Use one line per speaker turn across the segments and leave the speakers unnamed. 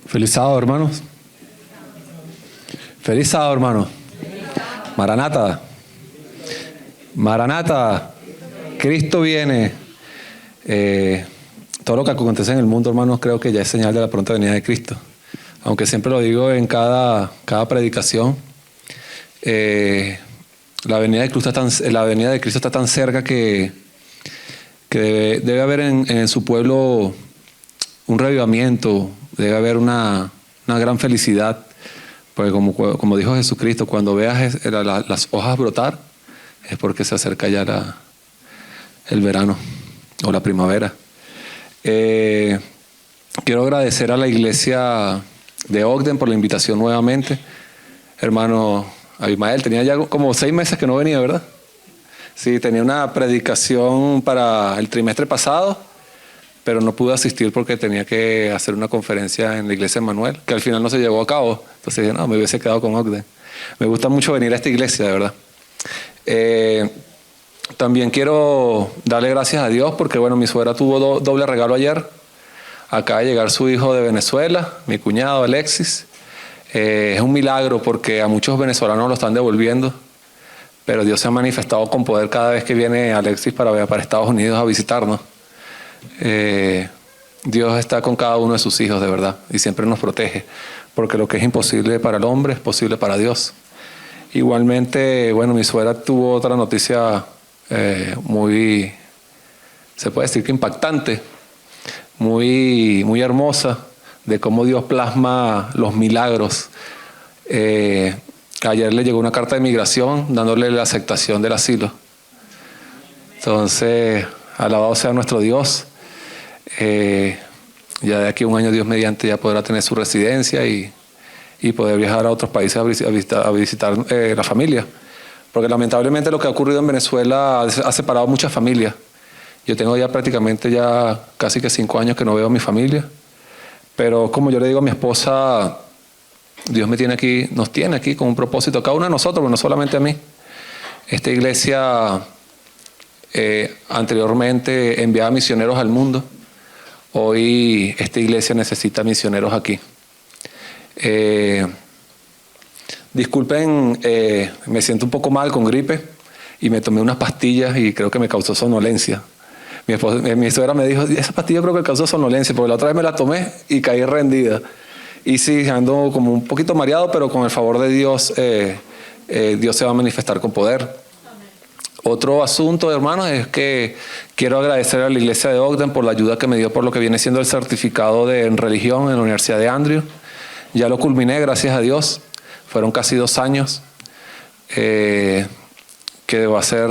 Feliz sábado, hermanos. Feliz sábado, hermanos. Maranata. Maranata. Cristo viene. Todo lo que acontece en el mundo, hermanos, creo que ya es señal de la pronta venida de Cristo. Aunque siempre lo digo en cada predicación, la venida de Cristo está tan cerca que debe haber en su pueblo un revivamiento, debe haber una gran felicidad, porque como dijo Jesucristo, cuando veas las hojas brotar, es porque se acerca ya el verano o la primavera. Quiero agradecer a la iglesia de Ogden por la invitación nuevamente. Hermano Abimael, tenía ya como 6 meses que no venía, ¿verdad? Sí, tenía una predicación para el trimestre pasado, pero no pude asistir porque tenía que hacer una conferencia en la iglesia de Manuel, que al final no se llevó a cabo. Entonces dije, no, me hubiese quedado con Ogden. Me gusta mucho venir a esta iglesia, de verdad. También quiero darle gracias a Dios porque, bueno, mi suegra tuvo doble regalo ayer. Acaba de llegar su hijo de Venezuela, mi cuñado Alexis. Es un milagro porque a muchos venezolanos lo están devolviendo, pero Dios se ha manifestado con poder cada vez que viene Alexis para Estados Unidos a visitarnos. Dios está con cada uno de sus hijos, de verdad, y siempre nos protege, porque lo que es imposible para el hombre es posible para Dios. Igualmente, bueno, mi suegra tuvo otra noticia muy, se puede decir que impactante, muy hermosa, de cómo Dios plasma los milagros. Ayer le llegó una carta de migración dándole la aceptación del asilo. Entonces, alabado sea nuestro Dios. Ya de aquí a un año, Dios mediante, ya podrá tener su residencia y poder viajar a otros países a visitar la familia. Porque lamentablemente lo que ha ocurrido en Venezuela ha separado muchas familias. Yo tengo ya prácticamente casi que 5 años que no veo a mi familia. Pero como yo le digo a mi esposa, Dios nos tiene aquí con un propósito, cada uno de nosotros, pero no solamente a mí. Esta iglesia anteriormente enviaba misioneros al mundo. Hoy esta iglesia necesita misioneros aquí. Disculpen, me siento un poco mal con gripe y me tomé unas pastillas y creo que me causó somnolencia. Mi suegra me dijo, esa pastilla creo que causó somnolencia, porque la otra vez me la tomé y caí rendida. Y sí, ando como un poquito mareado, pero con el favor de Dios, Dios se va a manifestar con poder. Otro asunto, hermanos, es que quiero agradecer a la iglesia de Ogden por la ayuda que me dio por lo que viene siendo el certificado en religión en la Universidad de Andrew. Ya lo culminé, gracias a Dios. Fueron casi 2 años que va a ser,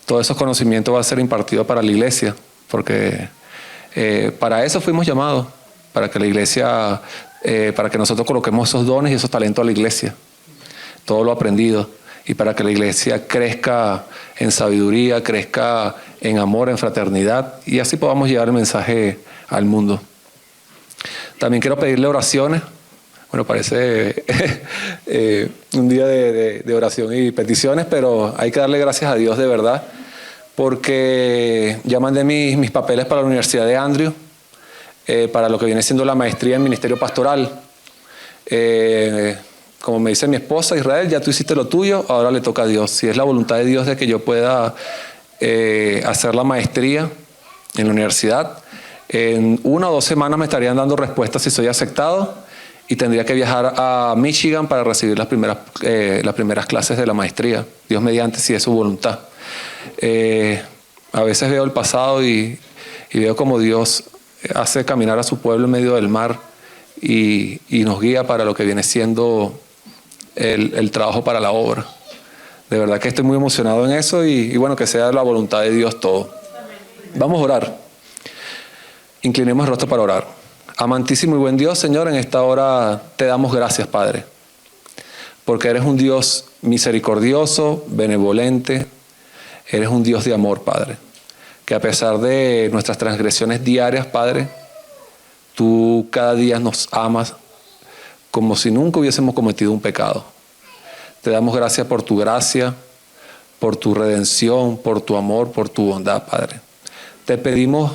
todos esos conocimientos va a ser impartido para la iglesia, porque para eso fuimos llamados, para que la iglesia, para que nosotros coloquemos esos dones y esos talentos a la iglesia, todo lo aprendido, y para que la iglesia crezca en sabiduría, crezca en amor, en fraternidad, y así podamos llevar el mensaje al mundo. También quiero pedirle oraciones. Bueno, parece un día de oración y peticiones, pero hay que darle gracias a Dios de verdad, porque ya mandé mis papeles para la Universidad de Andrew, para lo que viene siendo la maestría en ministerio pastoral. Como me dice mi esposa, Israel, ya tú hiciste lo tuyo, ahora le toca a Dios. Si es la voluntad de Dios de que yo pueda hacer la maestría en la universidad, en 1 o 2 semanas me estarían dando respuestas si soy aceptado, y tendría que viajar a Michigan para recibir las primeras clases de la maestría, Dios mediante, si es su voluntad. A veces veo el pasado y veo como Dios hace caminar a su pueblo en medio del mar y nos guía para lo que viene siendo el trabajo para la obra. De verdad que estoy muy emocionado en eso y bueno, que sea la voluntad de Dios todo. Vamos a orar. Inclinemos el rostro para orar. Amantísimo y buen Dios, Señor, en esta hora te damos gracias, Padre, porque eres un Dios misericordioso, benevolente, eres un Dios de amor, Padre, que a pesar de nuestras transgresiones diarias, Padre, tú cada día nos amas como si nunca hubiésemos cometido un pecado. Te damos gracias por tu gracia, por tu redención, por tu amor, por tu bondad, Padre. Te pedimos,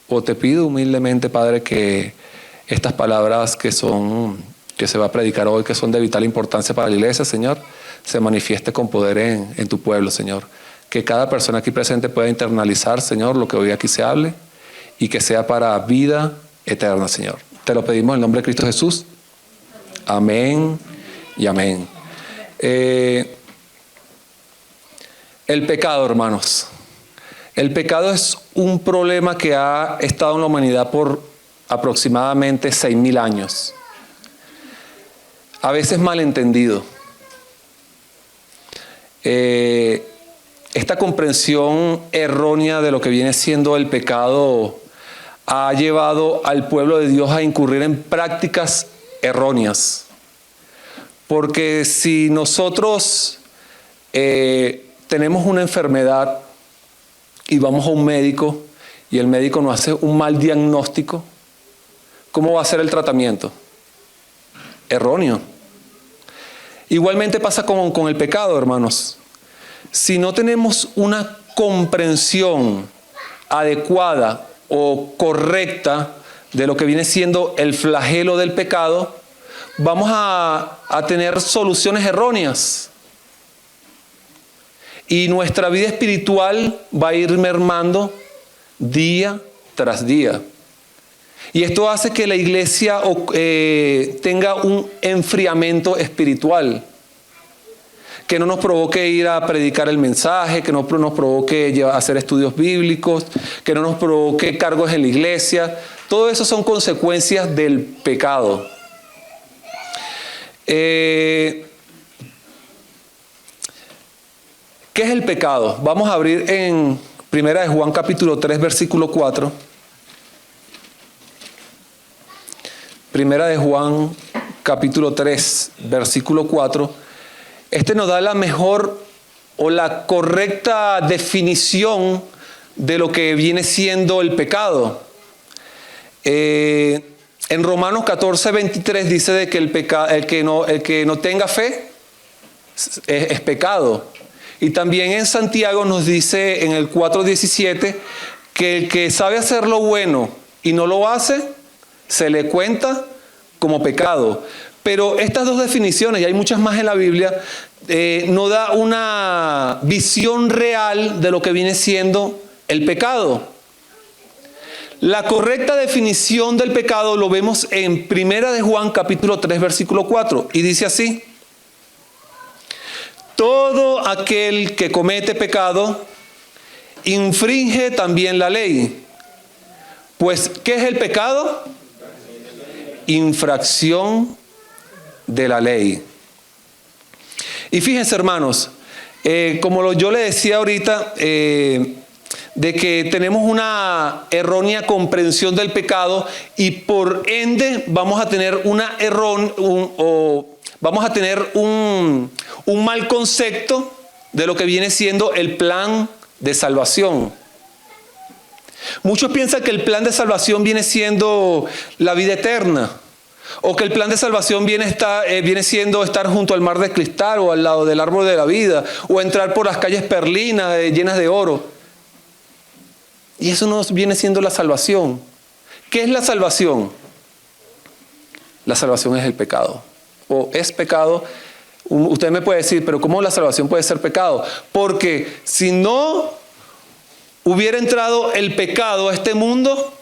o te pido humildemente, Padre, que estas palabras que se va a predicar hoy, que son de vital importancia para la iglesia, Señor, se manifieste con poder en tu pueblo, Señor. Que cada persona aquí presente pueda internalizar, Señor, lo que hoy aquí se hable y que sea para vida eterna, Señor. Te lo pedimos en el nombre de Cristo Jesús. Amén y amén. El pecado, hermanos. El pecado es un problema que ha estado en la humanidad por aproximadamente 6.000 años. A veces malentendido. Esta comprensión errónea de lo que viene siendo el pecado ha llevado al pueblo de Dios a incurrir en prácticas erróneas. Porque si nosotros tenemos una enfermedad y vamos a un médico y el médico nos hace un mal diagnóstico, ¿cómo va a ser el tratamiento? Erróneo. Igualmente pasa con el pecado, hermanos. Si no tenemos una comprensión adecuada o correcta de lo que viene siendo el flagelo del pecado, vamos a tener soluciones erróneas. Y nuestra vida espiritual va a ir mermando día tras día. Y esto hace que la iglesia tenga un enfriamiento espiritual. Que no nos provoque ir a predicar el mensaje, que no nos provoque hacer estudios bíblicos, que no nos provoque cargos en la iglesia. Todo eso son consecuencias del pecado. ¿Qué es el pecado? Vamos a abrir en 1 Juan capítulo 3, versículo 4. 1 Juan capítulo 3, versículo 4. Este nos da la mejor o la correcta definición de lo que viene siendo el pecado. En Romanos 14, 23 dice de que el que no tenga fe es pecado. Y también en Santiago nos dice en el 4:17 que el que sabe hacer lo bueno y no lo hace, se le cuenta como pecado. Pero estas dos definiciones, y hay muchas más en la Biblia, no da una visión real de lo que viene siendo el pecado. La correcta definición del pecado lo vemos en 1 Juan capítulo 3, versículo 4, y dice así: todo aquel que comete pecado infringe también la ley. Pues, ¿qué es el pecado? Infracción de la ley. Y fíjense, hermanos, como yo le decía ahorita, de que tenemos una errónea comprensión del pecado y por ende vamos a tener un mal concepto de lo que viene siendo el plan de salvación. Muchos piensan que el plan de salvación viene siendo la vida eterna, o que el plan de salvación viene siendo estar junto al mar de cristal o al lado del árbol de la vida, o entrar por las calles perlinas llenas de oro. Y eso no viene siendo la salvación. ¿Qué es la salvación? La salvación es el pecado, o es pecado. Usted me puede decir, pero ¿cómo la salvación puede ser pecado? Porque si no hubiera entrado el pecado a este mundo,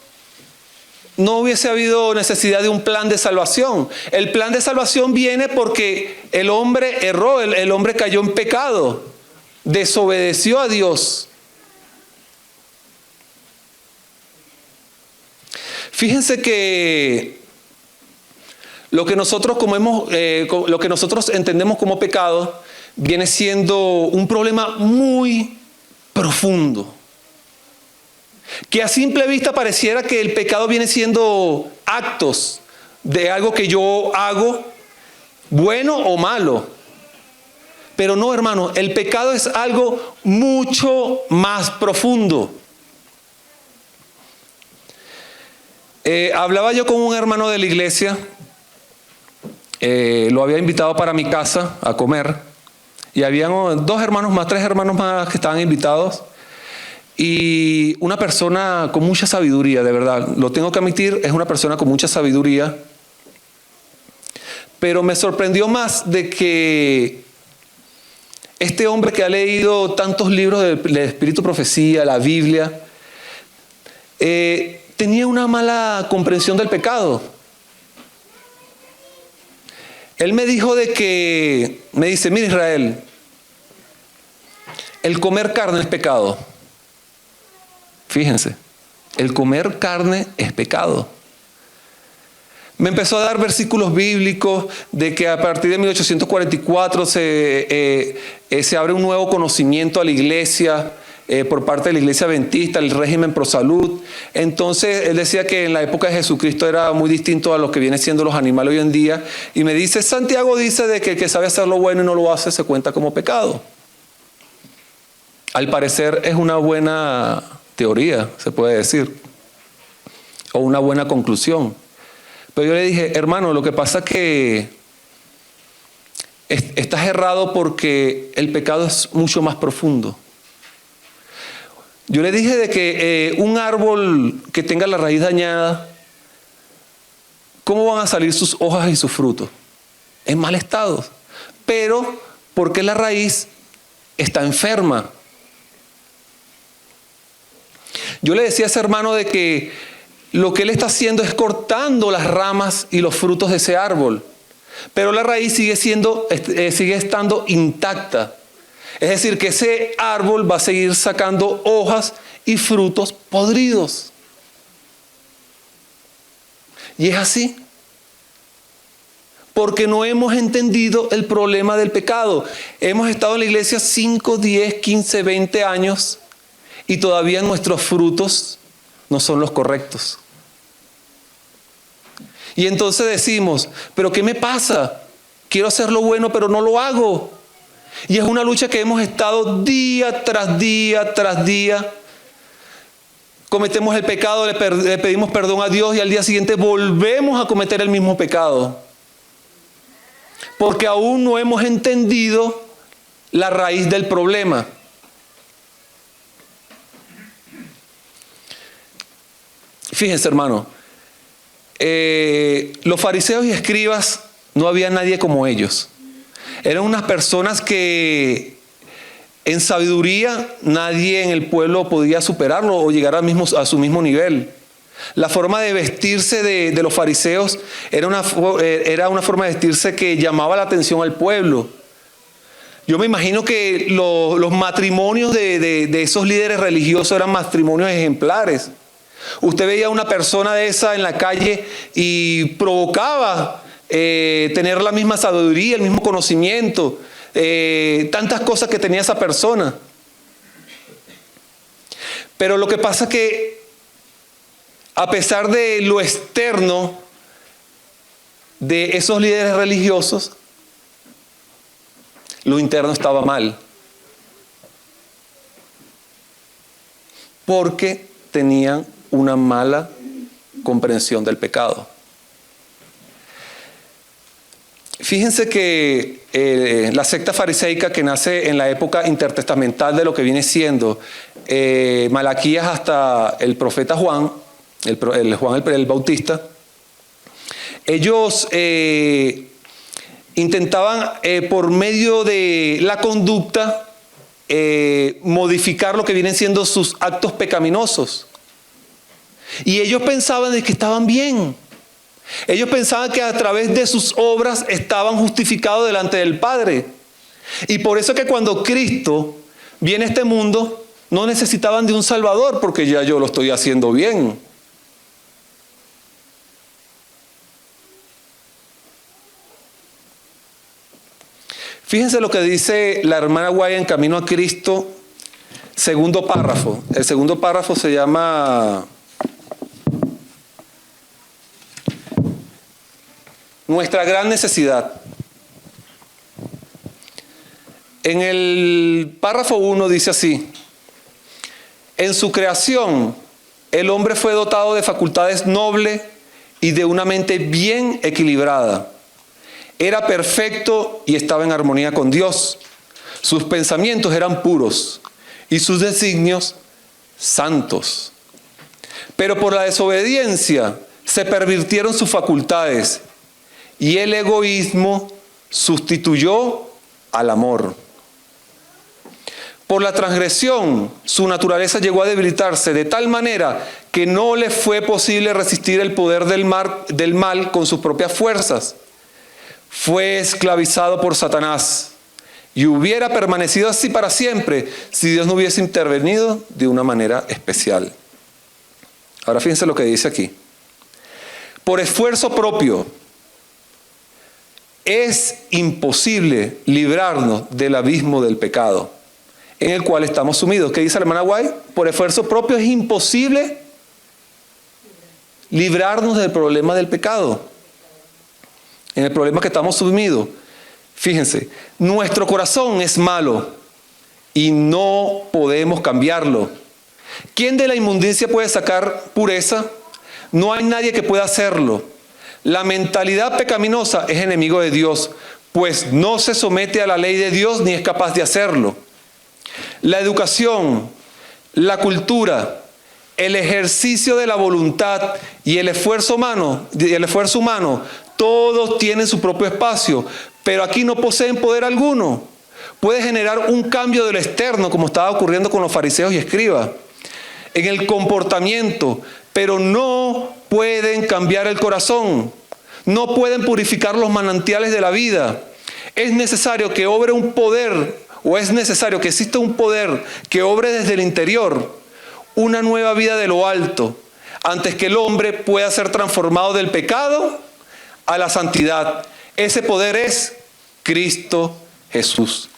no hubiese habido necesidad de un plan de salvación. El plan de salvación viene porque el hombre erró, el hombre cayó en pecado, desobedeció a Dios. Fíjense que lo que nosotros entendemos como pecado viene siendo un problema muy profundo. Que a simple vista pareciera que el pecado viene siendo actos de algo que yo hago, bueno o malo. Pero no, hermano, el pecado es algo mucho más profundo. Hablaba yo con un hermano de la iglesia, lo había invitado para mi casa a comer, y habían 2 hermanos más, 3 hermanos más que estaban invitados. y una persona con mucha sabiduría, de verdad, lo tengo que admitir, es una persona con mucha sabiduría, pero me sorprendió más de que este hombre que ha leído tantos libros del Espíritu Profecía, la Biblia, tenía una mala comprensión del pecado. Él me dijo me dice, mira Israel, el comer carne es pecado. Fíjense, el comer carne es pecado. Me empezó a dar versículos bíblicos de que a partir de 1844 se abre un nuevo conocimiento a la iglesia por parte de la iglesia adventista, el régimen pro salud. Entonces él decía que en la época de Jesucristo era muy distinto a lo que vienen siendo los animales hoy en día. Y me dice, Santiago dice de que el que sabe hacer lo bueno y no lo hace se cuenta como pecado. Al parecer es una buena teoría, se puede decir, o una buena conclusión. Pero yo le dije, hermano, lo que pasa es que estás errado porque el pecado es mucho más profundo. Yo le dije de que un árbol que tenga la raíz dañada, ¿cómo van a salir sus hojas y sus frutos? En mal estado. Pero porque la raíz está enferma. Yo le decía a ese hermano de que lo que él está haciendo es cortando las ramas y los frutos de ese árbol. Pero la raíz sigue estando intacta. Es decir, que ese árbol va a seguir sacando hojas y frutos podridos. Y es así. Porque no hemos entendido el problema del pecado. Hemos estado en la iglesia 5, 10, 15, 20 años y todavía nuestros frutos no son los correctos. Y entonces decimos, ¿pero qué me pasa? Quiero hacer lo bueno, pero no lo hago. Y es una lucha que hemos estado día tras día tras día. Cometemos el pecado, le pedimos perdón a Dios y al día siguiente volvemos a cometer el mismo pecado. Porque aún no hemos entendido la raíz del problema. Fíjense, hermano, los fariseos y escribas no había nadie como ellos. Eran unas personas que en sabiduría nadie en el pueblo podía superarlo o llegar a su mismo nivel. La forma de vestirse de los fariseos era una forma de vestirse que llamaba la atención al pueblo. Yo me imagino que los matrimonios de esos líderes religiosos eran matrimonios ejemplares. Usted veía a una persona de esa en la calle y provocaba tener la misma sabiduría, el mismo conocimiento, tantas cosas que tenía esa persona. Pero lo que pasa es que a pesar de lo externo de esos líderes religiosos, lo interno estaba mal. Porque tenían una mala comprensión del pecado. Fíjense que la secta fariseica que nace en la época intertestamental de lo que viene siendo Malaquías hasta el profeta Juan, Juan el Bautista, ellos intentaban por medio de la conducta modificar lo que vienen siendo sus actos pecaminosos. Y ellos pensaban de que estaban bien. Ellos pensaban que a través de sus obras estaban justificados delante del Padre. Y por eso que cuando Cristo viene a este mundo, no necesitaban de un Salvador, porque ya yo lo estoy haciendo bien. Fíjense lo que dice la hermana Guaya en Camino a Cristo, segundo párrafo. El segundo párrafo se llama Nuestra gran necesidad. En el párrafo 1 dice así: en su creación, el hombre fue dotado de facultades nobles y de una mente bien equilibrada. Era perfecto y estaba en armonía con Dios. Sus pensamientos eran puros y sus designios santos. Pero por la desobediencia se pervirtieron sus facultades y el egoísmo sustituyó al amor. Por la transgresión, su naturaleza llegó a debilitarse de tal manera que no le fue posible resistir el poder del mal con sus propias fuerzas. Fue esclavizado por Satanás y hubiera permanecido así para siempre si Dios no hubiese intervenido de una manera especial. Ahora fíjense lo que dice aquí. Por esfuerzo propio es imposible librarnos del abismo del pecado en el cual estamos sumidos. ¿Qué dice la hermana White? Por esfuerzo propio es imposible librarnos del problema del pecado, en el problema que estamos sumidos. Fíjense, nuestro corazón es malo y no podemos cambiarlo. ¿Quién de la inmundicia puede sacar pureza? No hay nadie que pueda hacerlo. La mentalidad pecaminosa es enemigo de Dios, pues no se somete a la ley de Dios ni es capaz de hacerlo. La educación, la cultura, el ejercicio de la voluntad y el esfuerzo humano, todos tienen su propio espacio, pero aquí no poseen poder alguno. Puede generar un cambio de lo externo, como estaba ocurriendo con los fariseos y escribas, en el comportamiento, pero no pueden cambiar el corazón, no pueden purificar los manantiales de la vida. Es necesario que obre un poder, o es necesario que exista un poder que obre desde el interior, una nueva vida de lo alto, antes que el hombre pueda ser transformado del pecado a la santidad. Ese poder es Cristo Jesús.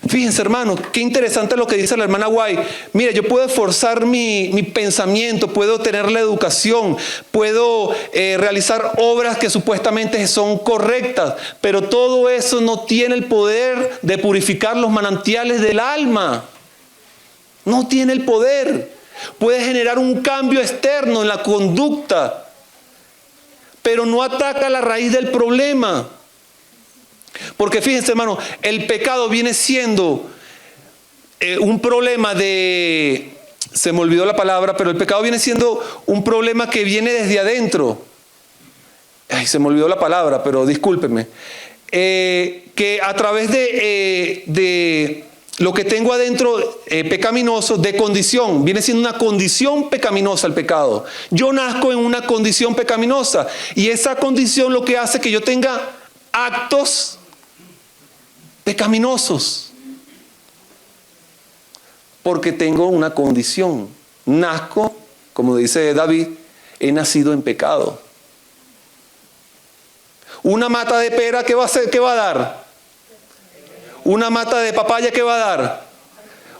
Fíjense, hermanos, qué interesante lo que dice la hermana White. Mira, yo puedo esforzar mi pensamiento, puedo tener la educación, puedo realizar obras que supuestamente son correctas, pero todo eso no tiene el poder de purificar los manantiales del alma. No tiene el poder. Puede generar un cambio externo en la conducta, pero no ataca la raíz del problema. Porque fíjense, hermano, el pecado viene siendo un problema de... Se me olvidó la palabra, pero el pecado viene siendo un problema que viene desde adentro. Ay, se me olvidó la palabra, pero discúlpenme. Que a través de lo que tengo adentro pecaminoso, de condición, viene siendo una condición pecaminosa el pecado. Yo nazco en una condición pecaminosa y esa condición lo que hace que yo tenga actos pecaminosos, porque tengo una condición. Nazco, como dice David, he nacido en pecado. Una mata de pera, ¿qué va a hacer? ¿Qué va a dar? Una mata de papaya, ¿qué va a dar?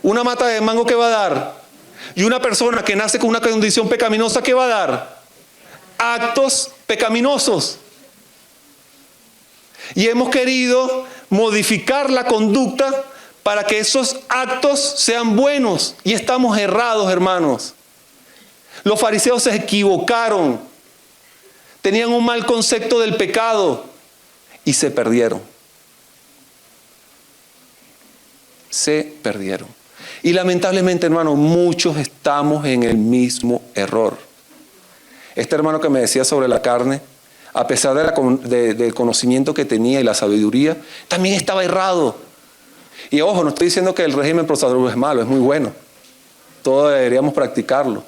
Una mata de mango, ¿qué va a dar? Y una persona que nace con una condición pecaminosa, ¿qué va a dar? Actos pecaminosos. Y hemos querido modificar la conducta para que esos actos sean buenos. Y estamos errados, hermanos. Los fariseos se equivocaron. Tenían un mal concepto del pecado y se perdieron. Se perdieron. Y lamentablemente, hermanos, muchos estamos en el mismo error. Este hermano que me decía sobre la carne, a pesar del conocimiento que tenía y la sabiduría, también estaba errado. Y ojo, no estoy diciendo que el régimen pro-salud es malo, es muy bueno. Todos deberíamos practicarlo.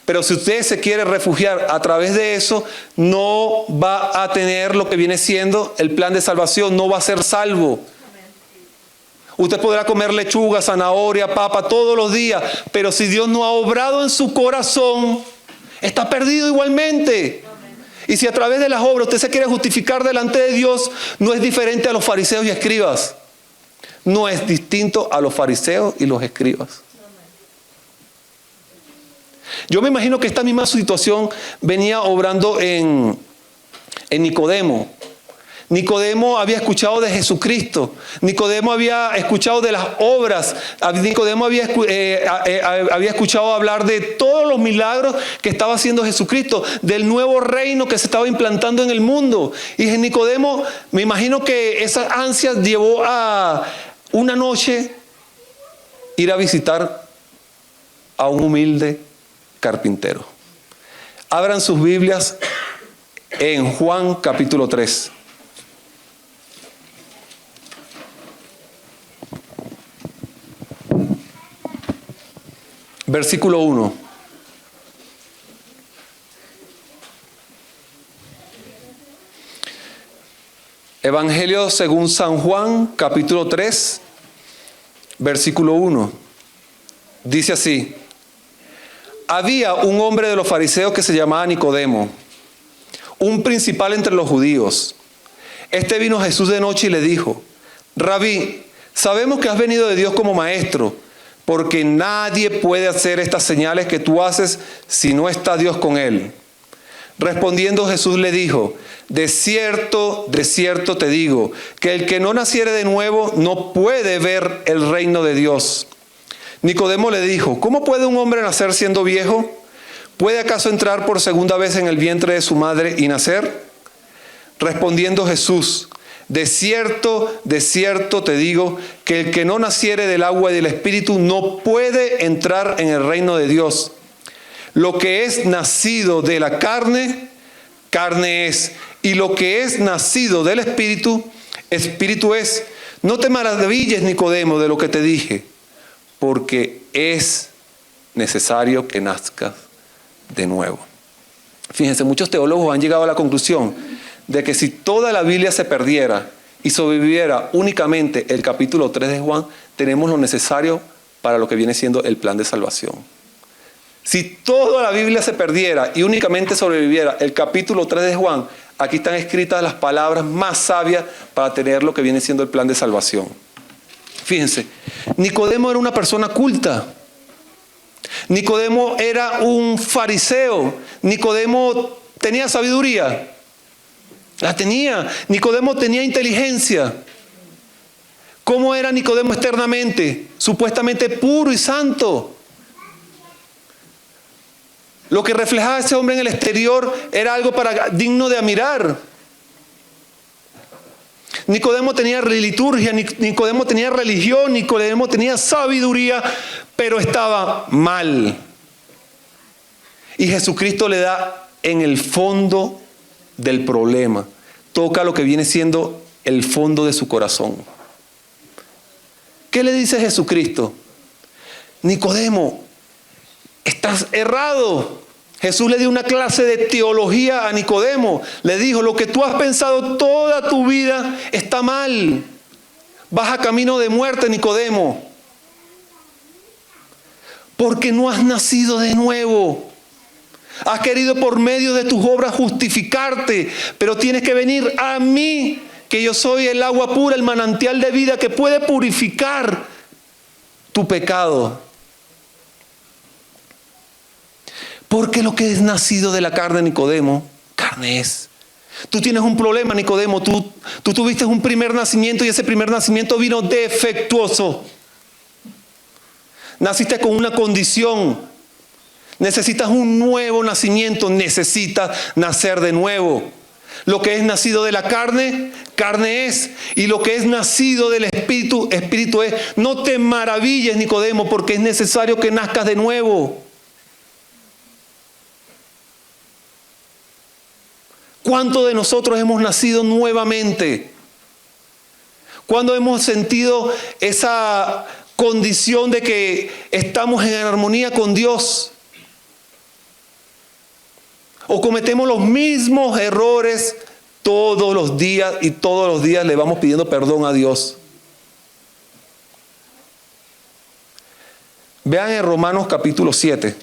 Pero si usted se quiere refugiar a través de eso, no va a tener lo que viene siendo el plan de salvación, no va a ser salvo. Usted podrá comer lechuga, zanahoria, papa todos los días, pero si Dios no ha obrado en su corazón, está perdido igualmente. Y si a través de las obras usted se quiere justificar delante de Dios, no es diferente a los fariseos y escribas. No es distinto a los fariseos y los escribas. Yo me imagino que esta misma situación venía obrando en Nicodemo. Nicodemo había escuchado de Jesucristo. Nicodemo había escuchado de las obras. Nicodemo había escuchado hablar de todos los milagros que estaba haciendo Jesucristo, del nuevo reino que se estaba implantando en el mundo. Y Nicodemo, me imagino que esas ansias llevó a una noche ir a visitar a un humilde carpintero. Abran sus Biblias en Juan capítulo 3. Versículo 1. Evangelio según San Juan, capítulo 3, versículo 1. Dice así: había un hombre de los fariseos que se llamaba Nicodemo, un principal entre los judíos. Este vino a Jesús de noche y le dijo: Rabí, sabemos que has venido de Dios como maestro, porque nadie puede hacer estas señales que tú haces si no está Dios con él. Respondiendo Jesús le dijo: de cierto te digo, que el que no naciere de nuevo no puede ver el reino de Dios. Nicodemo le dijo: ¿cómo puede un hombre nacer siendo viejo? ¿Puede acaso entrar por segunda vez en el vientre de su madre y nacer? Respondiendo Jesús: de cierto te digo, que el que no naciere del agua y del espíritu no puede entrar en el reino de Dios. Lo que es nacido de la carne, carne es, y lo que es nacido del espíritu, espíritu es. No te maravilles, Nicodemo, de lo que te dije, porque es necesario que nazcas de nuevo. Fíjense, muchos teólogos han llegado a la conclusión de que si toda la Biblia se perdiera y sobreviviera únicamente el capítulo 3 de Juan, tenemos lo necesario para lo que viene siendo el plan de salvación. Si toda la Biblia se perdiera y únicamente sobreviviera el capítulo 3 de Juan, aquí están escritas las palabras más sabias para tener lo que viene siendo el plan de salvación. Fíjense, Nicodemo era una persona culta. Nicodemo era un fariseo. Nicodemo tenía sabiduría. La tenía. Nicodemo tenía inteligencia. ¿Cómo era Nicodemo externamente? Supuestamente puro y santo. Lo que reflejaba ese hombre en el exterior era algo digno de admirar. Nicodemo tenía liturgia, Nicodemo tenía religión, Nicodemo tenía sabiduría, pero estaba mal. Y Jesucristo le da en el fondo del problema. Toca lo que viene siendo el fondo de su corazón. ¿Qué le dice Jesucristo? Nicodemo, estás errado. Jesús le dio una clase de teología a Nicodemo. Le dijo: lo que tú has pensado toda tu vida está mal. Vas a camino de muerte, Nicodemo. Porque no has nacido de nuevo. Has querido por medio de tus obras justificarte, pero tienes que venir a mí, que yo soy el agua pura, el manantial de vida que puede purificar tu pecado. Porque lo que es nacido de la carne, Nicodemo, carne es. Tú tienes un problema, Nicodemo. Tú tuviste un primer nacimiento y ese primer nacimiento vino defectuoso. Naciste con una condición. Necesitas un nuevo nacimiento. Necesitas nacer de nuevo. Lo que es nacido de la carne, carne es. Y lo que es nacido del espíritu, espíritu es. No te maravilles, Nicodemo, porque es necesario que nazcas de nuevo. ¿Cuántos de nosotros hemos nacido nuevamente? ¿Cuándo hemos sentido esa condición de que estamos en armonía con Dios? ¿O cometemos los mismos errores todos los días y todos los días le vamos pidiendo perdón a Dios? Vean en Romanos capítulo 7.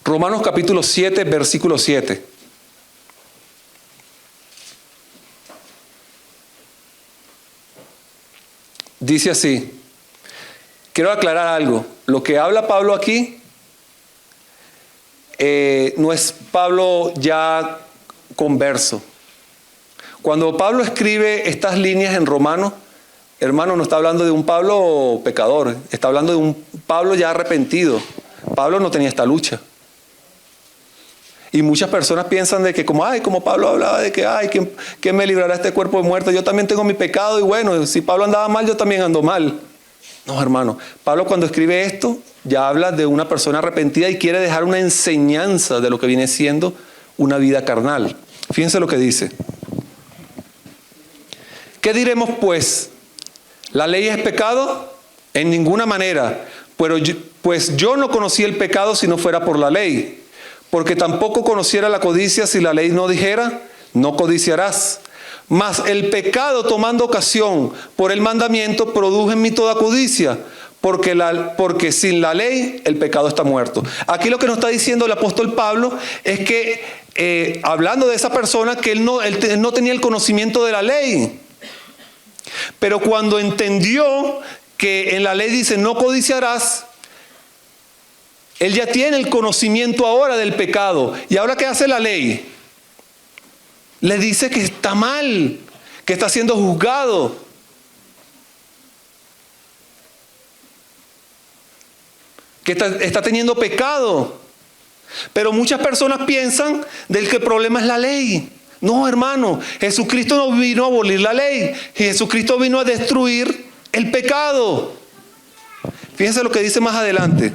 Romanos capítulo 7, versículo 7. Dice así. Quiero aclarar algo. Lo que habla Pablo aquí no es Pablo ya converso. Cuando Pablo escribe estas líneas en Romanos, hermano, no está hablando de un Pablo pecador, está hablando de un Pablo ya arrepentido. Pablo no tenía esta lucha. Y muchas personas piensan de que como Pablo hablaba de que, ¿quién me librará de este cuerpo de muerte? Yo también tengo mi pecado y bueno, si Pablo andaba mal, yo también ando mal. No, hermano. Pablo cuando escribe esto, ya habla de una persona arrepentida y quiere dejar una enseñanza de lo que viene siendo una vida carnal. Fíjense lo que dice. ¿Qué diremos pues? ¿La ley es pecado? En ninguna manera. Pues yo no conocí el pecado si no fuera por la ley. Porque tampoco conociera la codicia si la ley no dijera, no codiciarás. Mas el pecado tomando ocasión por el mandamiento produjo en mí toda codicia. Porque sin la ley el pecado está muerto. Aquí lo que nos está diciendo el apóstol Pablo es que, hablando de esa persona, que él no tenía el conocimiento de la ley. Pero cuando entendió que en la ley dice no codiciarás, él ya tiene el conocimiento ahora del pecado. ¿Y ahora qué hace la ley? Le dice que está mal, que está siendo juzgado. Que está teniendo pecado. Pero muchas personas piensan del que el problema es la ley. No, hermano, Jesucristo no vino a abolir la ley. Jesucristo vino a destruir el pecado. Fíjense lo que dice más adelante.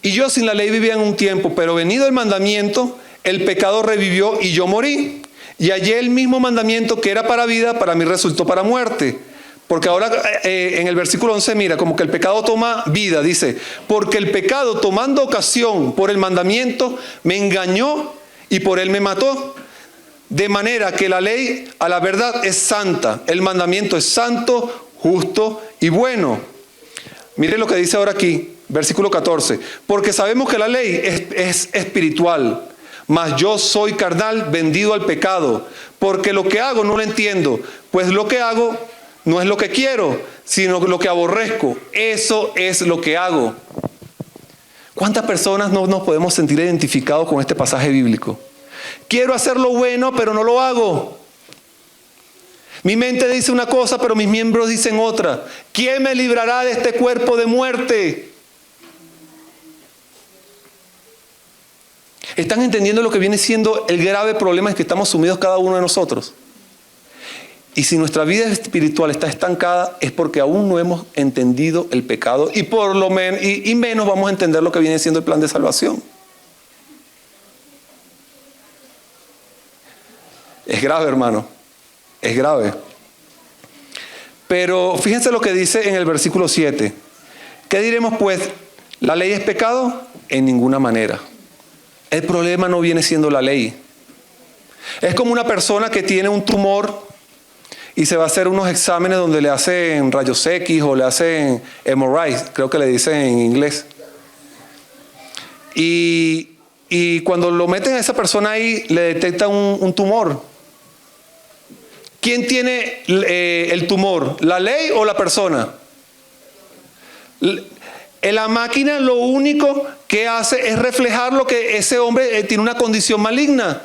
Y yo sin la ley vivía en un tiempo, pero venido el mandamiento, el pecado revivió y yo morí. Y hallé el mismo mandamiento que era para vida, para mí resultó para muerte. Porque ahora en el versículo 11, mira, como que el pecado toma vida, dice, porque el pecado tomando ocasión por el mandamiento me engañó y por él me mató. De manera que la ley a la verdad es santa, el mandamiento es santo, justo y bueno. Mire lo que dice ahora aquí, versículo 14, porque sabemos que la ley es espiritual, mas yo soy carnal, vendido al pecado, porque lo que hago no lo entiendo, pues lo que hago no es lo que quiero, sino lo que aborrezco. Eso es lo que hago. ¿Cuántas personas no nos podemos sentir identificados con este pasaje bíblico? Quiero hacer lo bueno, pero no lo hago. Mi mente dice una cosa, pero mis miembros dicen otra. ¿Quién me librará de este cuerpo de muerte? ¿Están entendiendo lo que viene siendo el grave problema en que estamos sumidos cada uno de nosotros? Y si nuestra vida espiritual está estancada es porque aún no hemos entendido el pecado y menos vamos a entender lo que viene siendo el plan de salvación. Es grave, hermano. Es grave. Pero fíjense lo que dice en el versículo 7. ¿Qué diremos pues? ¿La ley es pecado? En ninguna manera. El problema no viene siendo la ley. Es como una persona que tiene un tumor y se va a hacer unos exámenes donde le hacen rayos X o le hacen MRI, creo que le dicen en inglés. Y cuando lo meten a esa persona ahí, le detectan un tumor. ¿Quién tiene el tumor? ¿La ley o la persona? La máquina lo único que hace es reflejar lo que ese hombre tiene una condición maligna.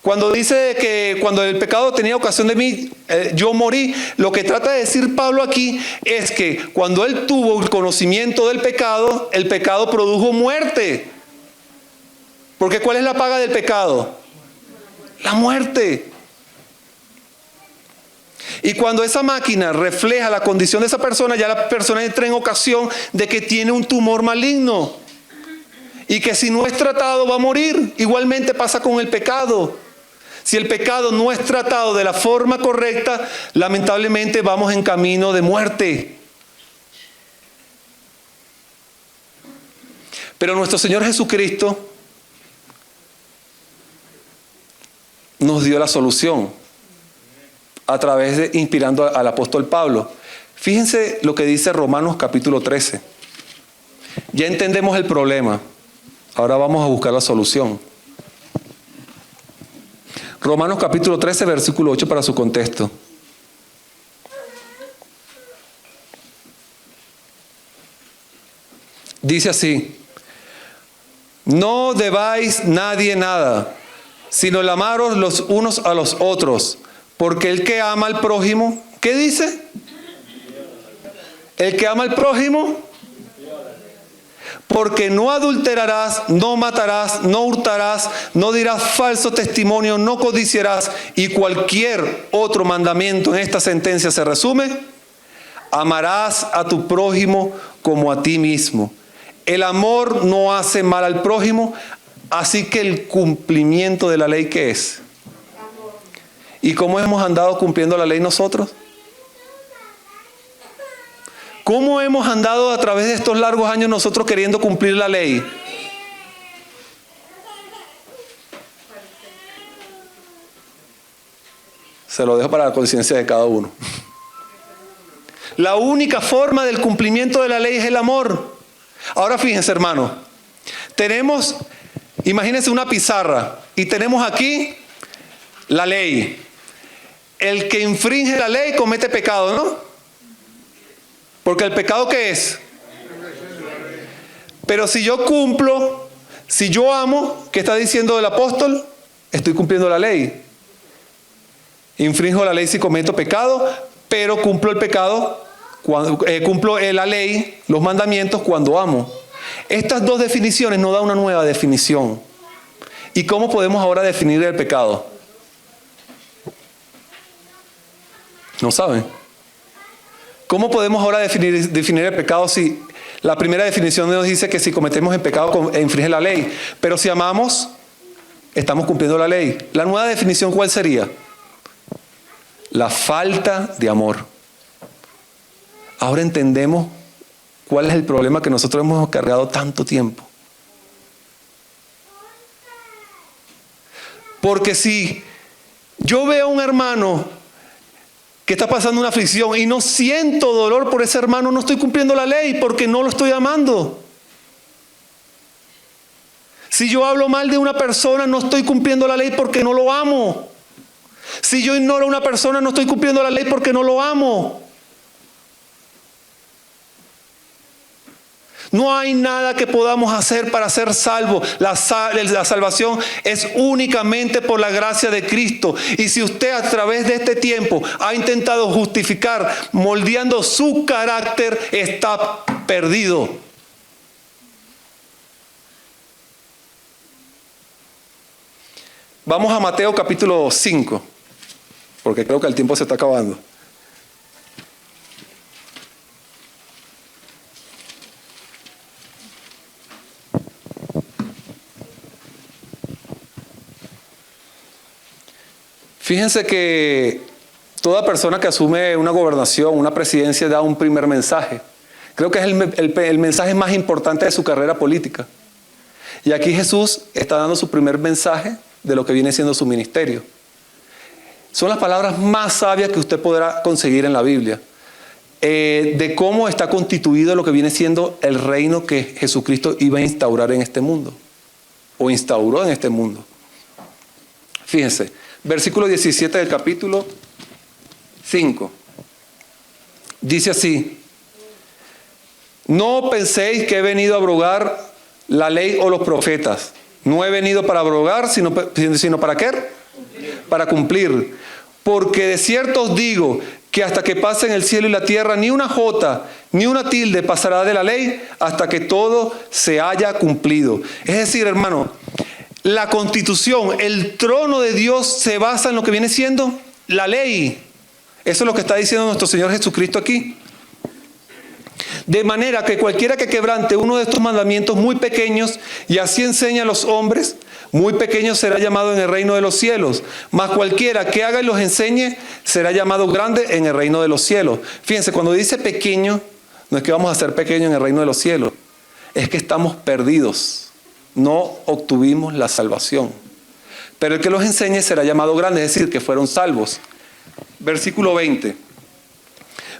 Cuando dice que cuando el pecado tenía ocasión de mí, yo morí, lo que trata de decir Pablo aquí es que cuando él tuvo el conocimiento del pecado, el pecado produjo muerte. Porque ¿cuál es la paga del pecado? La muerte. Y cuando esa máquina refleja la condición de esa persona, ya la persona entra en ocasión de que tiene un tumor maligno. Y que si no es tratado va a morir. Igualmente pasa con el pecado. Si el pecado no es tratado de la forma correcta, lamentablemente vamos en camino de muerte. Pero nuestro Señor Jesucristo nos dio la solución a través de inspirando al apóstol Pablo. Fíjense lo que dice Romanos capítulo 13. Ya entendemos el problema. Ahora vamos a buscar la solución. Romanos capítulo 13, versículo 8 para su contexto. Dice así: no debáis nadie nada, sino el amaros los unos a los otros, porque el que ama al prójimo, ¿qué dice? El que ama al prójimo, Porque no adulterarás, no matarás, no hurtarás, no dirás falso testimonio, no codiciarás, y cualquier otro mandamiento en esta sentencia se resume: amarás a tu prójimo como a ti mismo. El amor no hace mal al prójimo, así que el cumplimiento de la ley, ¿qué es? ¿Y cómo hemos andado cumpliendo la ley nosotros? ¿Cómo hemos andado a través de estos largos años nosotros queriendo cumplir la ley? Se lo dejo para la conciencia de cada uno. La única forma del cumplimiento de la ley es el amor. Ahora fíjense, hermano. Imagínense una pizarra y tenemos aquí la ley. El que infringe la ley comete pecado, ¿no? Porque el pecado, ¿qué es? Pero si yo cumplo, si yo amo, ¿qué está diciendo el apóstol? Estoy cumpliendo la ley. Infrinjo la ley si cometo pecado, pero cumplo el pecado, cumplo la ley, los mandamientos cuando amo. Estas dos definiciones nos dan una nueva definición. ¿Y cómo podemos ahora definir el pecado? ¿No saben? ¿Cómo podemos ahora definir el pecado si la primera definición nos dice que si cometemos el pecado infringe la ley? Pero si amamos, estamos cumpliendo la ley. La nueva definición, ¿cuál sería? La falta de amor. Ahora entendemos cuál es el problema que nosotros hemos cargado tanto tiempo. Porque si yo veo a un hermano que está pasando una aflicción y no siento dolor por ese hermano, no estoy cumpliendo la ley porque no lo estoy amando. Si yo hablo mal de una persona, no estoy cumpliendo la ley porque no lo amo. Si yo ignoro a una persona, no estoy cumpliendo la ley porque no lo amo. No hay nada que podamos hacer para ser salvos. La salvación es únicamente por la gracia de Cristo. Y si usted a través de este tiempo ha intentado justificar moldeando su carácter, está perdido. Vamos a Mateo capítulo 5, porque creo que el tiempo se está acabando. Fíjense que toda persona que asume una gobernación, una presidencia, da un primer mensaje. Creo que es el mensaje más importante de su carrera política. Y aquí Jesús está dando su primer mensaje de lo que viene siendo su ministerio. Son las palabras más sabias que usted podrá conseguir en la Biblia. De cómo está constituido lo que viene siendo el reino que Jesucristo iba a instaurar en este mundo. O instauró en este mundo. Fíjense. Versículo 17 del capítulo 5. Dice así: no penséis que he venido a abrogar la ley o los profetas. No he venido para abrogar, sino ¿para qué? Para cumplir. Porque de cierto os digo que hasta que pasen el cielo y la tierra, ni una jota, ni una tilde pasará de la ley hasta que todo se haya cumplido. Es decir, hermano, la constitución, el trono de Dios se basa en lo que viene siendo la ley. Eso es lo que está diciendo nuestro Señor Jesucristo aquí. De manera que cualquiera que quebrante uno de estos mandamientos muy pequeños y así enseña a los hombres, muy pequeño será llamado en el reino de los cielos. Mas cualquiera que haga y los enseñe será llamado grande en el reino de los cielos. Fíjense, cuando dice pequeño, no es que vamos a ser pequeños en el reino de los cielos. Es que estamos perdidos. No obtuvimos la salvación. Pero el que los enseñe será llamado grande, es decir, que fueron salvos. Versículo 20.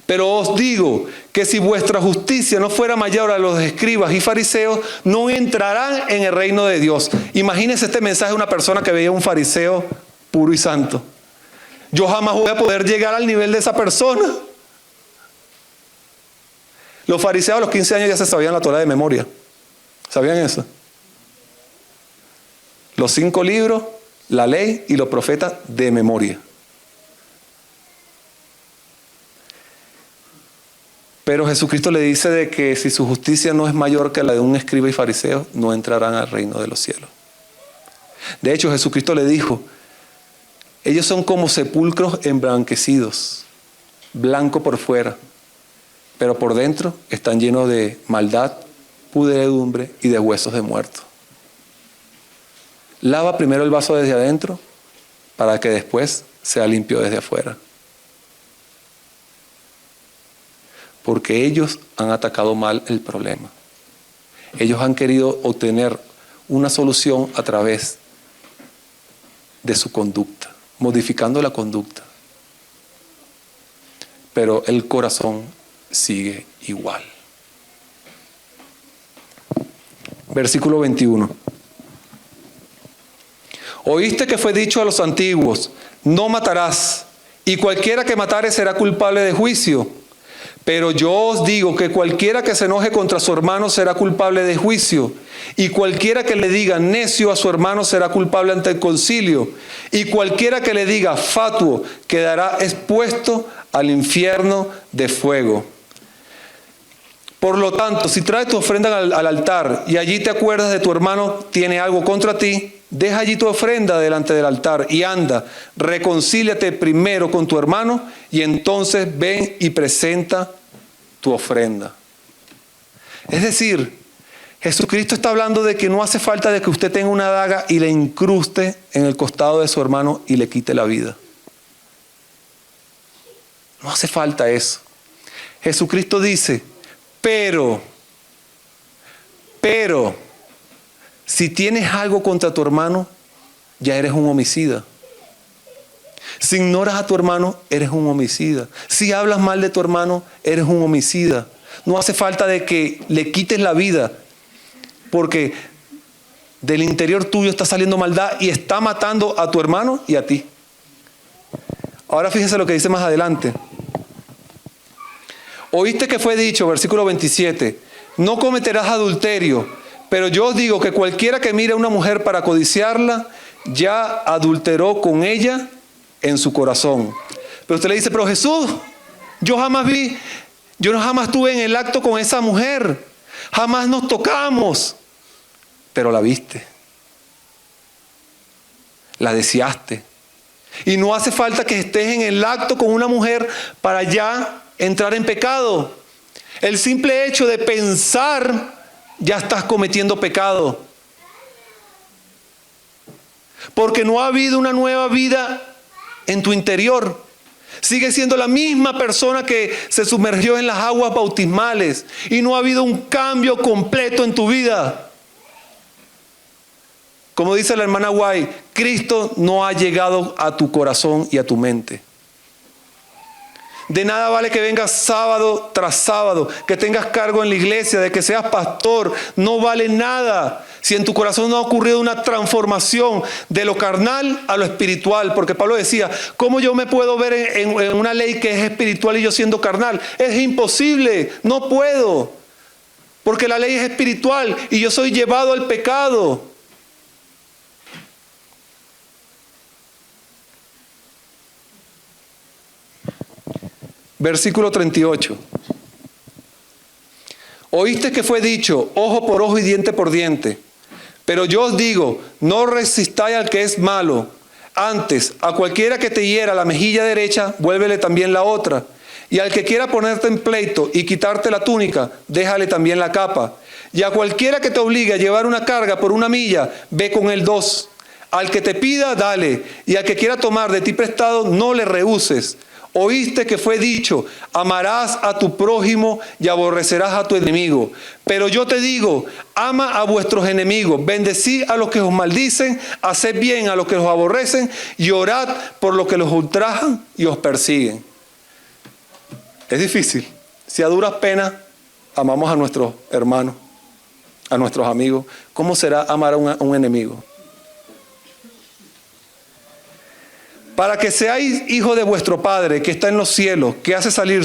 Pero os digo que si vuestra justicia no fuera mayor a los de escribas y fariseos, no entrarán en el reino de Dios. Imagínense este mensaje de una persona que veía a un fariseo puro y santo. Yo jamás voy a poder llegar al nivel de esa persona. Los fariseos a los 15 años ya se sabían la Torá de memoria. ¿Sabían eso? Los 5 libros, la ley y los profetas de memoria. Pero Jesucristo le dice de que si su justicia no es mayor que la de un escriba y fariseo, no entrarán al reino de los cielos. De hecho, Jesucristo le dijo, ellos son como sepulcros emblanquecidos, blanco por fuera, pero por dentro están llenos de maldad, pudredumbre y de huesos de muertos. Lava primero el vaso desde adentro para que después sea limpio desde afuera. Porque ellos han atacado mal el problema. Ellos han querido obtener una solución a través de su conducta, modificando la conducta. Pero el corazón sigue igual. Versículo 21. Oíste que fue dicho a los antiguos, no matarás, y cualquiera que matare será culpable de juicio. Pero yo os digo que cualquiera que se enoje contra su hermano será culpable de juicio, y cualquiera que le diga necio a su hermano será culpable ante el concilio, y cualquiera que le diga fatuo quedará expuesto al infierno de fuego. Por lo tanto, si traes tu ofrenda al altar y allí te acuerdas de tu hermano tiene algo contra ti, deja allí tu ofrenda delante del altar y anda, reconcíliate primero con tu hermano y entonces ven y presenta tu ofrenda. Es decir, Jesucristo está hablando de que no hace falta de que usted tenga una daga y le incruste en el costado de su hermano y le quite la vida. No hace falta eso. Jesucristo dice, pero, si tienes algo contra tu hermano, ya eres un homicida. Si ignoras a tu hermano, eres un homicida. Si hablas mal de tu hermano, eres un homicida. No hace falta de que le quites la vida, porque del interior tuyo está saliendo maldad y está matando a tu hermano y a ti. Ahora fíjese lo que dice más adelante. Oíste que fue dicho, versículo 27, no cometerás adulterio, pero yo os digo que cualquiera que mire a una mujer para codiciarla, ya adulteró con ella en su corazón. Pero usted le dice, pero Jesús, yo jamás estuve en el acto con esa mujer, jamás nos tocamos, pero la viste, la deseaste. Y no hace falta que estés en el acto con una mujer para ya entrar en pecado. El simple hecho de pensar, ya estás cometiendo pecado. Porque no ha habido una nueva vida en tu interior. Sigues siendo la misma persona que se sumergió en las aguas bautismales y no ha habido un cambio completo en tu vida. Como dice la hermana Guay, Cristo no ha llegado a tu corazón y a tu mente. De nada vale que vengas sábado tras sábado, que tengas cargo en la iglesia, de que seas pastor, no vale nada si en tu corazón no ha ocurrido una transformación de lo carnal a lo espiritual. Porque Pablo decía, ¿cómo yo me puedo ver en una ley que es espiritual y yo siendo carnal? Es imposible, no puedo, porque la ley es espiritual y yo soy llevado al pecado. Versículo 38. Oíste que fue dicho, ojo por ojo y diente por diente. Pero yo os digo, no resistáis al que es malo. Antes, a cualquiera que te hiera la mejilla derecha, vuélvele también la otra. Y al que quiera ponerte en pleito y quitarte la túnica, déjale también la capa. Y a cualquiera que te obligue a llevar una carga por 1 milla, ve con él 2. Al que te pida, dale. Y al que quiera tomar de ti prestado, no le rehuses. Oíste que fue dicho, amarás a tu prójimo y aborrecerás a tu enemigo. Pero yo te digo, ama a vuestros enemigos, bendecid a los que os maldicen, haced bien a los que os aborrecen y orad por los que los ultrajan y os persiguen. Es difícil. Si a duras penas amamos a nuestros hermanos, a nuestros amigos, ¿cómo será amar a un enemigo? Para que seáis hijos de vuestro Padre que está en los cielos, que hace salir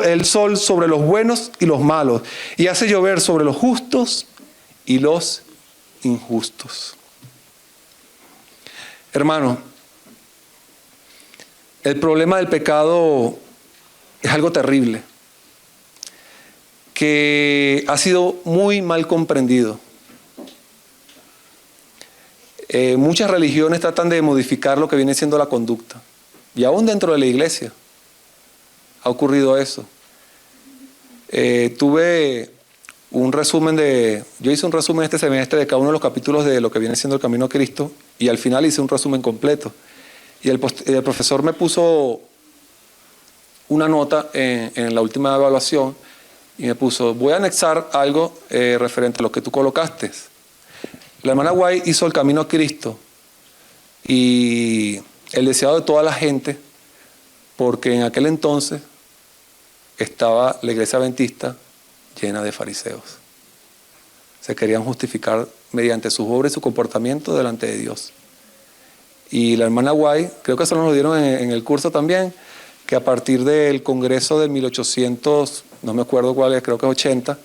el sol sobre los buenos y los malos, y hace llover sobre los justos y los injustos. Hermano, el problema del pecado es algo terrible. que ha sido muy mal comprendido. Muchas religiones tratan de modificar lo que viene siendo la conducta. Y aún dentro de la iglesia ha ocurrido eso. Tuve un resumen yo hice un resumen este semestre de cada uno de los capítulos de lo que viene siendo el Camino a Cristo, y al final hice un resumen completo. Y el profesor me puso una nota en la última evaluación y me puso: voy a anexar algo referente a lo que tú colocaste. La hermana White hizo el Camino a Cristo y el deseado de toda la gente, porque en aquel entonces estaba la iglesia adventista llena de fariseos. Se querían justificar mediante sus obras y su comportamiento delante de Dios. Y la hermana White, creo que eso nos lo dieron en el curso también, que a partir del Congreso de 1800, no me acuerdo cuál es, creo que es 80,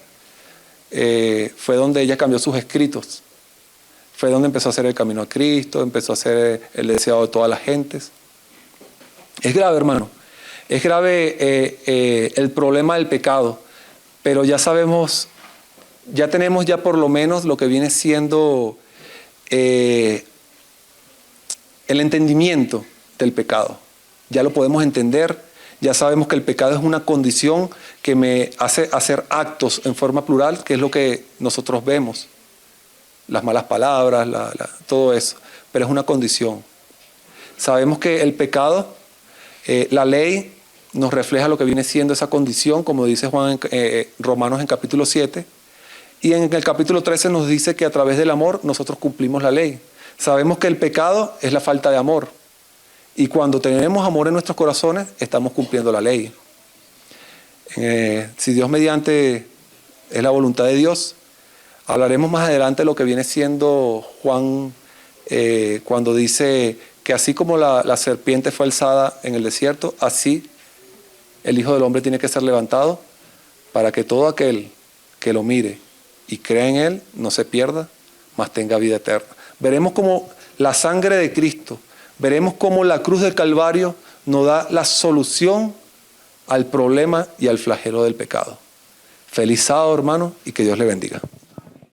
fue donde ella cambió sus escritos. Fue donde empezó a hacer el Camino a Cristo, empezó a hacer el deseado de todas las gentes. Es grave, hermano. Es grave el problema del pecado, pero ya sabemos, ya tenemos ya por lo menos lo que viene siendo el entendimiento del pecado. Ya lo podemos entender, ya sabemos que el pecado es una condición que me hace hacer actos en forma plural, que es lo que nosotros vemos. Las malas palabras, todo eso, pero es una condición. Sabemos que el pecado, la ley nos refleja lo que viene siendo esa condición, como dice Juan Romanos en capítulo 7, y en el capítulo 13 nos dice que a través del amor nosotros cumplimos la ley. Sabemos que el pecado es la falta de amor, y cuando tenemos amor en nuestros corazones estamos cumpliendo la ley. Si Dios mediante es la voluntad de Dios, hablaremos más adelante de lo que viene siendo Juan cuando dice que así como la serpiente fue alzada en el desierto, así el Hijo del Hombre tiene que ser levantado para que todo aquel que lo mire y crea en Él no se pierda, mas tenga vida eterna. Veremos cómo la sangre de Cristo, veremos cómo la cruz del Calvario nos da la solución al problema y al flagelo del pecado. Feliz sábado, hermano, y que Dios le bendiga.